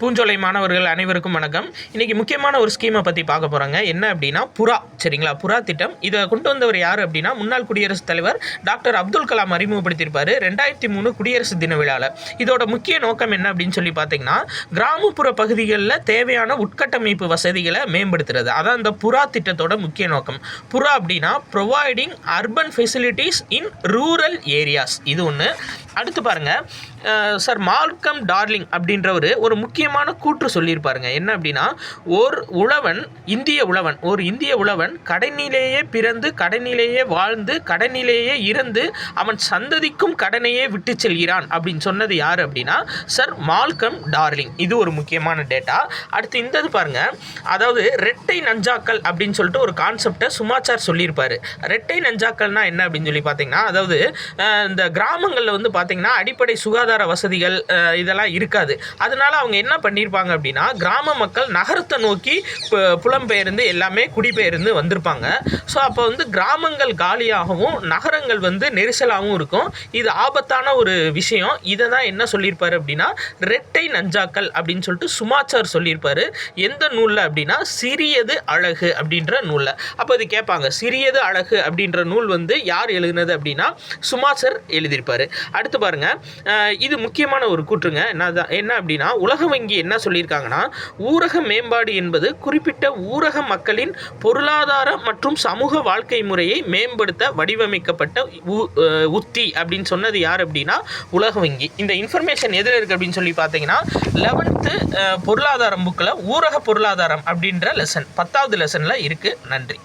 பூஞ்சோலை மாணவர்கள் அனைவருக்கும் வணக்கம். இன்றைக்கி முக்கியமான ஒரு ஸ்கீமை பற்றி பார்க்க போகிறாங்க. என்ன அப்படின்னா புறா, சரிங்களா? புறா திட்டம். இதை கொண்டு வந்தவர் யார் அப்படின்னா முன்னாள் குடியரசுத் தலைவர் டாக்டர் அப்துல் கலாம் அறிமுகப்படுத்தியிருப்பார் 2003 குடியரசு தின விழாவில். இதோட முக்கிய நோக்கம் என்ன அப்படின்னு சொல்லி பார்த்தீங்கன்னா, கிராமப்புற பகுதிகளில் தேவையான உட்கட்டமைப்பு வசதிகளை மேம்படுத்துறது. அதான் இந்த புறா திட்டத்தோட முக்கிய நோக்கம். புறா அப்படின்னா providing urban facilities in rural areas. இது ஒன்று. அடுத்து பாருங்கள், சார் மால்கம் டார்லிங் அப்படின்றவர் ஒரு முக்கியமான கூற்று சொல்லியிருப்பாருங்க. என்ன அப்படின்னா, இந்திய உழவன் கடனிலேயே பிறந்து கடனிலேயே வாழ்ந்து கடனிலேயே இறந்து அவன் சந்ததிக்கும் கடனையே விட்டு செல்கிறான் அப்படின்னு சொன்னது யார் அப்படின்னா சார் மால்கம் டார்லிங். இது ஒரு முக்கியமான டேட்டா. அடுத்து இந்தது பாருங்க, அதாவது ரெட்டை நஞ்சாக்கள் அப்படின்னு சொல்லிட்டு ஒரு கான்செப்டை சுமாச்சார் சொல்லியிருப்பாரு. ரெட்டை நஞ்சாக்கள்னா என்ன அப்படின்னு சொல்லி பார்த்தீங்கன்னா, அதாவது இந்த கிராமங்களில் வந்து பார்த்தீங்கன்னா அடிப்படை சுகாதார வசதிகள் இதெல்லாம் இருக்காது. அதனால அவங்க என்ன பண்ணியிருப்பாங்க அப்படின்னா, கிராம மக்கள் நகரத்தை நோக்கி புலம்பெயர்ந்து எல்லாமே குடிபெயர்ந்து வந்திருப்பாங்க. ஸோ அப்போ வந்து கிராமங்கள் காலியாகவும் நகரங்கள் வந்து நெரிசலாகவும் இருக்கும். இது ஆபத்தான ஒரு விஷயம். இதை தான் என்ன சொல்லியிருப்பாரு அப்படின்னா ரெட்டை நஞ்சாக்கள் அப்படின்னு சொல்லிட்டு சுமாச்சார் சொல்லியிருப்பாரு. எந்த நூலில் அப்படின்னா சிறியது அழகு அப்படின்ற நூலில். அப்போ இது கேட்பாங்க, சிறியது அழகு அப்படின்ற நூல் வந்து யார் எழுதினது அப்படின்னா சுமாச்சார் எழுதியிருப்பாரு. அடுத்து பாருங்க, இது முக்கியமான ஒரு கூற்றுங்க. என்ன அப்படின்னா, உலக வங்கி என்ன சொல்லியிருக்காங்கன்னா, ஊரக மேம்பாடு என்பது குறிப்பிட்ட ஊரக மக்களின் பொருளாதார மற்றும் சமூக வாழ்க்கை முறையை மேம்படுத்த வடிவமைக்கப்பட்ட உத்தி அப்படின்னு சொன்னது யார் அப்படின்னா உலக வங்கி. இந்த இன்ஃபர்மேஷன் எதில் இருக்குது அப்படின்னு சொல்லி பார்த்தீங்கன்னா 11th பொருளாதாரம் புக்கில் ஊரக பொருளாதாரம் அப்படின்ற லெசன் 10வது லெசனில் இருக்குது. நன்றி.